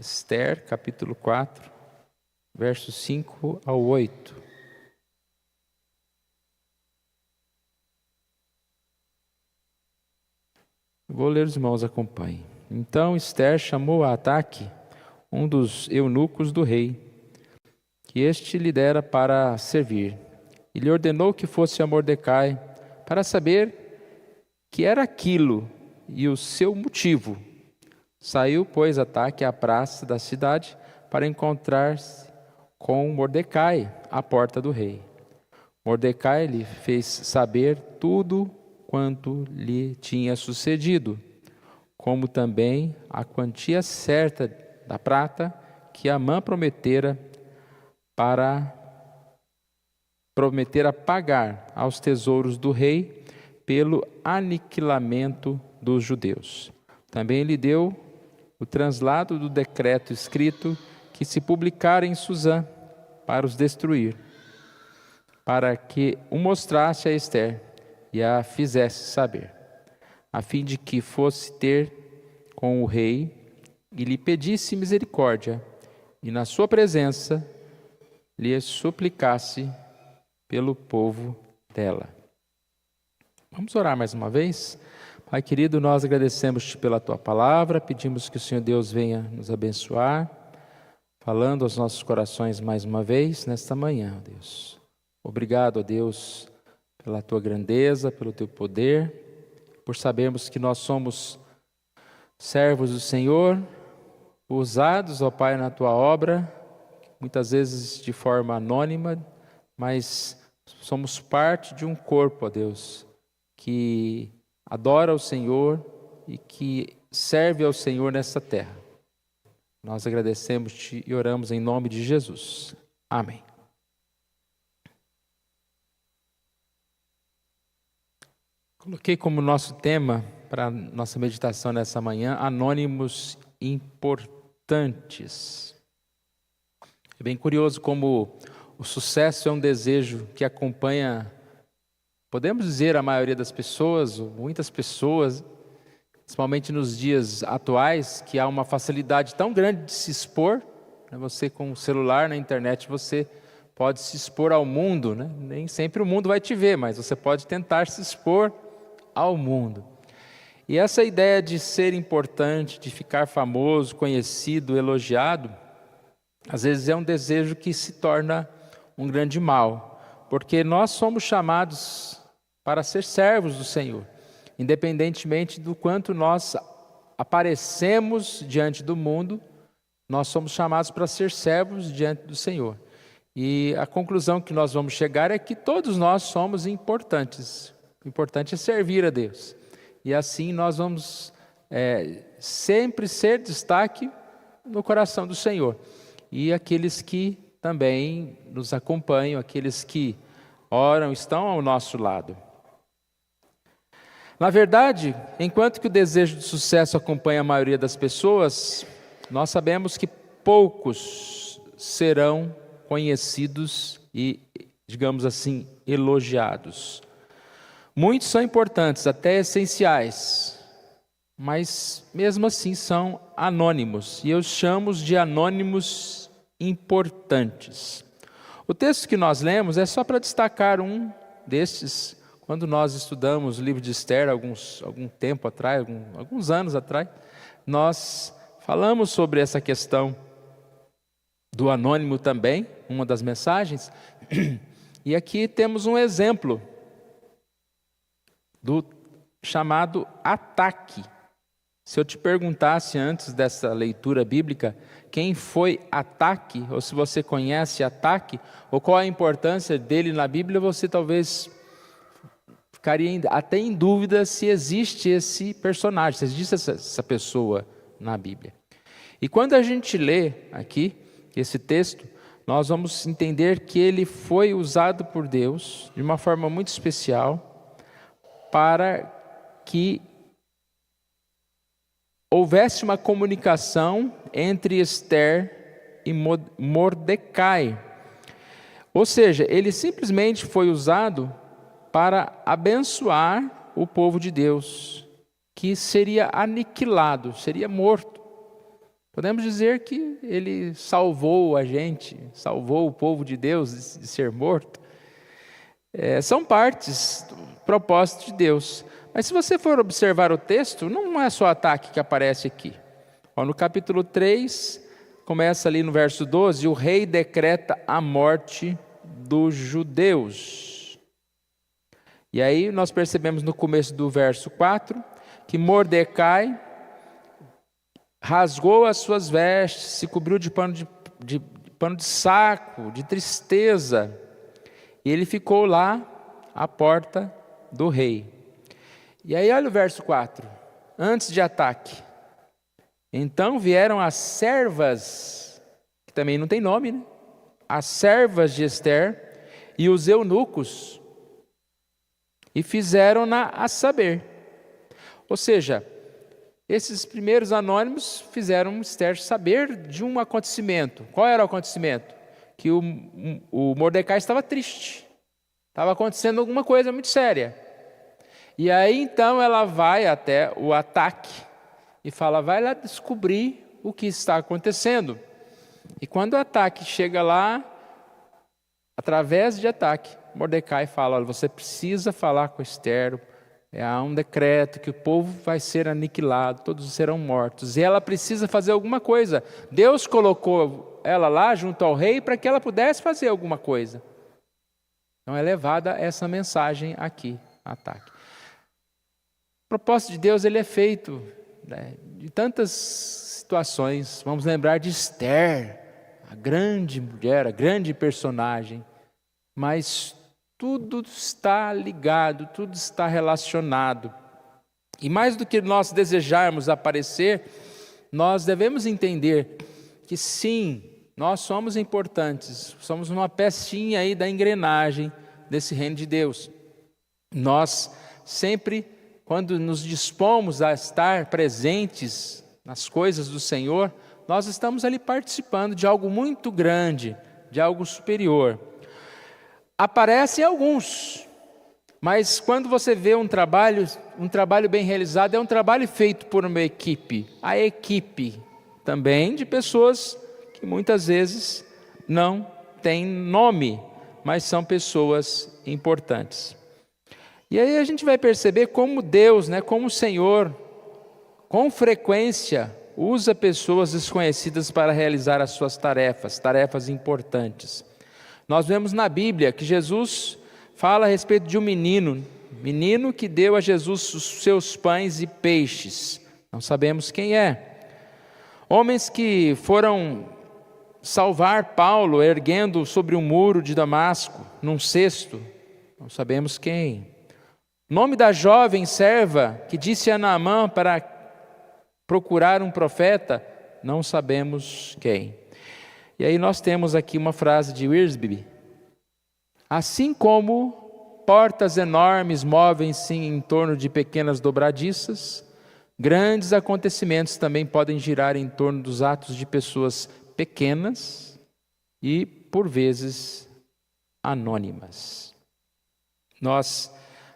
Esther, capítulo 4, versos 5 ao 8. Vou ler, os irmãos acompanhem. Então Esther chamou a Ataque, um dos eunucos do rei, que este lhe dera para servir, e lhe ordenou que fosse a Mordecai, para saber que era aquilo e o seu motivo. Saiu, pois, Ataque à praça da cidade para encontrar-se com Mordecai à porta do rei. Mordecai lhe fez saber tudo quanto lhe tinha sucedido, como também a quantia certa da prata que Amã prometera pagar aos tesouros do rei pelo aniquilamento dos judeus. Também lhe deu o translado do decreto escrito que se publicara em Susã para os destruir, para que o mostrasse a Esther e a fizesse saber, a fim de que fosse ter com o rei e lhe pedisse misericórdia, e na sua presença lhe suplicasse pelo povo dela. Vamos orar mais uma vez? Pai querido, nós agradecemos-te pela tua palavra, pedimos que o Senhor Deus venha nos abençoar, falando aos nossos corações mais uma vez nesta manhã, ó Deus. Obrigado, ó Deus, pela tua grandeza, pelo teu poder, por sabermos que nós somos servos do Senhor, usados, ó Pai, na tua obra, muitas vezes de forma anônima, mas somos parte de um corpo, ó Deus, que adora o Senhor e que serve ao Senhor nessa terra. Nós agradecemos-te e oramos em nome de Jesus. Amém. Coloquei como nosso tema para a nossa meditação nessa manhã, anônimos importantes. É bem curioso como o sucesso é um desejo que acompanha, podemos dizer, a maioria das pessoas, ou muitas pessoas, principalmente nos dias atuais, que há uma facilidade tão grande de se expor, né? Você com o celular na internet, você pode se expor ao mundo, né? Nem sempre o mundo vai te ver, mas você pode tentar se expor ao mundo. E essa ideia de ser importante, de ficar famoso, conhecido, elogiado, às vezes é um desejo que se torna um grande mal, porque nós somos chamados para ser servos do Senhor, independentemente do quanto nós aparecemos diante do mundo, nós somos chamados para ser servos diante do Senhor. E a conclusão que nós vamos chegar é que todos nós somos importantes. O importante é servir a Deus. E assim nós vamos sempre ser destaque no coração do Senhor. E aqueles que também nos acompanham, aqueles que oram, estão ao nosso lado. Na verdade, enquanto que o desejo de sucesso acompanha a maioria das pessoas, nós sabemos que poucos serão conhecidos e, digamos assim, elogiados. Muitos são importantes, até essenciais, mas mesmo assim são anônimos, e eu chamo de anônimos importantes. O texto que nós lemos é só para destacar um destes. Quando nós estudamos o livro de Esther, algum tempo atrás, alguns anos atrás, nós falamos sobre essa questão do anônimo também, uma das mensagens, e aqui temos um exemplo do chamado Ataque. Se eu te perguntasse antes dessa leitura bíblica, quem foi Ataque, ou se você conhece Ataque, ou qual a importância dele na Bíblia, você talvez ficaria até em dúvida se existe esse personagem, se existe essa pessoa na Bíblia. E quando a gente lê aqui esse texto, nós vamos entender que ele foi usado por Deus de uma forma muito especial para que houvesse uma comunicação entre Esther e Mordecai. Ou seja, ele simplesmente foi usado para abençoar o povo de Deus, que seria aniquilado, seria morto. Podemos dizer que ele salvou a gente, salvou o povo de Deus de ser morto. São partes do propósito de Deus. Mas se você for observar o texto, não é só ataque que aparece aqui. No capítulo 3, começa ali no verso 12, o rei decreta a morte dos judeus. E aí nós percebemos no começo do verso 4, que Mordecai rasgou as suas vestes, se cobriu de pano de saco, de tristeza, e ele ficou lá à porta do rei. E aí olha o verso 4, antes de ataque. Então vieram as servas, que também não tem nome, né? As servas de Ester e os eunucos, e fizeram-na a saber. Ou seja, esses primeiros anônimos fizeram Ester saber de um acontecimento. Qual era o acontecimento? Que o Mordecai estava triste. Estava acontecendo alguma coisa muito séria. E aí então ela vai até o ataque e fala, vai lá descobrir o que está acontecendo. E quando o ataque chega lá, através de ataque, Mordecai fala, olha, você precisa falar com Ester. Há um decreto que o povo vai ser aniquilado, todos serão mortos. E ela precisa fazer alguma coisa. Deus colocou ela lá junto ao rei para que ela pudesse fazer alguma coisa. Então é levada essa mensagem aqui, ataque. O propósito de Deus ele é feito de tantas situações. Vamos lembrar de Ester, a grande mulher, a grande personagem. Mas tudo está ligado, tudo está relacionado. E mais do que nós desejarmos aparecer, nós devemos entender que sim, nós somos importantes, somos uma pecinha aí da engrenagem desse reino de Deus. Nós sempre, quando nos dispomos a estar presentes nas coisas do Senhor, nós estamos ali participando de algo muito grande, de algo superior. Aparecem alguns, mas quando você vê um trabalho bem realizado, é um trabalho feito por uma equipe. A equipe também de pessoas que muitas vezes não têm nome, mas são pessoas importantes. E aí a gente vai perceber como Deus, como o Senhor, com frequência, usa pessoas desconhecidas para realizar as suas tarefas importantes. Nós vemos na Bíblia que Jesus fala a respeito de um menino que deu a Jesus os seus pães e peixes. Não sabemos quem é. Homens que foram salvar Paulo erguendo sobre um muro de Damasco, num cesto. Não sabemos quem. O nome da jovem serva que disse a Naamã para procurar um profeta, não sabemos quem. E aí nós temos aqui uma frase de Wiersbe. Assim como portas enormes movem-se em torno de pequenas dobradiças, grandes acontecimentos também podem girar em torno dos atos de pessoas pequenas e, por vezes, anônimas. Nós,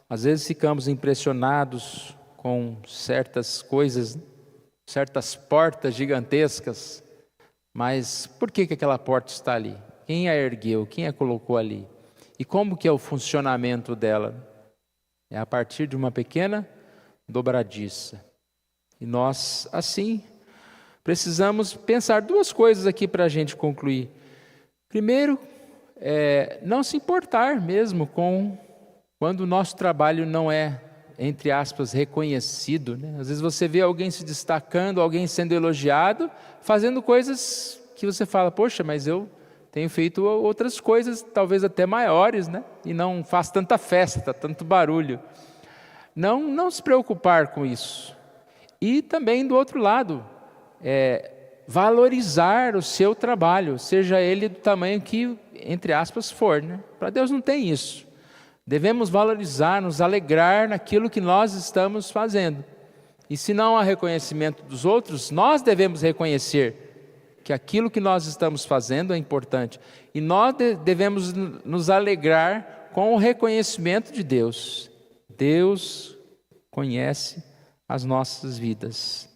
às vezes, ficamos impressionados com certas coisas, certas portas gigantescas, mas por que aquela porta está ali? Quem a ergueu? Quem a colocou ali? E como que é o funcionamento dela? É a partir de uma pequena dobradiça. E nós, assim, precisamos pensar duas coisas aqui para a gente concluir. Primeiro, não se importar mesmo com quando o nosso trabalho não é, entre aspas, reconhecido. Às vezes você vê alguém se destacando, alguém sendo elogiado, fazendo coisas que você fala, poxa, mas eu tenho feito outras coisas, talvez até maiores, e não faz tanta festa, tanto barulho. Não se preocupar com isso. E também do outro lado, valorizar o seu trabalho, seja ele do tamanho que, entre aspas, for. Para Deus não tem isso. Devemos valorizar, nos alegrar naquilo que nós estamos fazendo. E se não há reconhecimento dos outros, nós devemos reconhecer que aquilo que nós estamos fazendo é importante. E nós devemos nos alegrar com o reconhecimento de Deus. Deus conhece as nossas vidas.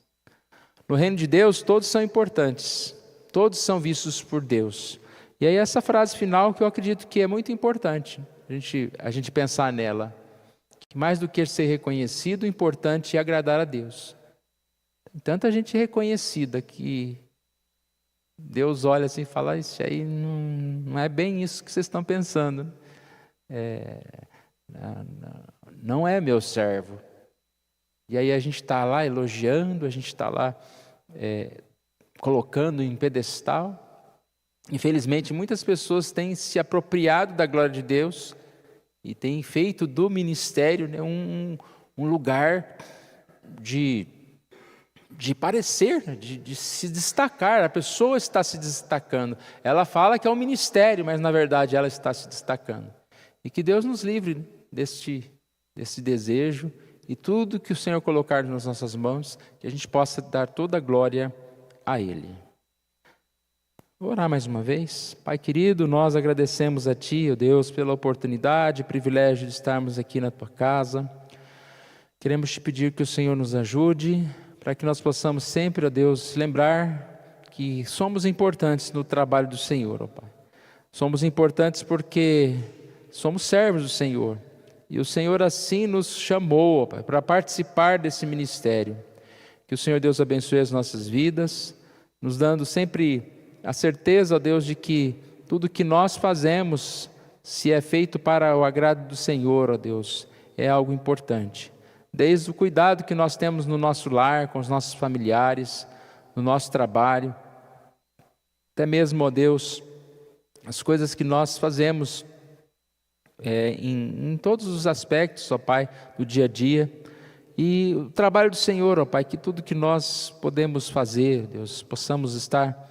No reino de Deus, todos são importantes, todos são vistos por Deus. E aí essa frase final que eu acredito que é muito importante, a gente pensar nela. Que mais do que ser reconhecido, o importante é agradar a Deus. Tem tanta gente reconhecida que Deus olha assim e fala, isso aí não é bem isso que vocês estão pensando. Não é meu servo. E aí a gente está lá elogiando, a gente está lá colocando em pedestal. Infelizmente, muitas pessoas têm se apropriado da glória de Deus e têm feito do ministério, né, um lugar de parecer, de se destacar. A pessoa está se destacando. Ela fala que é um ministério, mas na verdade ela está se destacando. E que Deus nos livre desse desejo e tudo que o Senhor colocar nas nossas mãos, que a gente possa dar toda a glória a Ele. Vou orar mais uma vez. Pai querido, nós agradecemos a Ti, ó Deus, pela oportunidade e privilégio de estarmos aqui na Tua casa. Queremos Te pedir que o Senhor nos ajude, para que nós possamos sempre, ó Deus, lembrar que somos importantes no trabalho do Senhor, ó Pai. Somos importantes porque somos servos do Senhor. E o Senhor assim nos chamou, ó Pai, para participar desse ministério. Que o Senhor Deus abençoe as nossas vidas, nos dando sempre a certeza, ó Deus, de que tudo que nós fazemos, se é feito para o agrado do Senhor, ó Deus, é algo importante. Desde o cuidado que nós temos no nosso lar, com os nossos familiares, no nosso trabalho, até mesmo, ó Deus, as coisas que nós fazemos em todos os aspectos, ó Pai, do dia a dia. E o trabalho do Senhor, ó Pai, que tudo que nós podemos fazer, Deus, possamos estar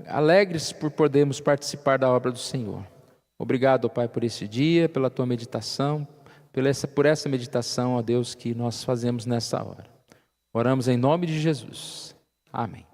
alegres por podermos participar da obra do Senhor. Obrigado, ó Pai, por esse dia, pela Tua meditação, por essa meditação, ó Deus, que nós fazemos nessa hora. Oramos em nome de Jesus. Amém.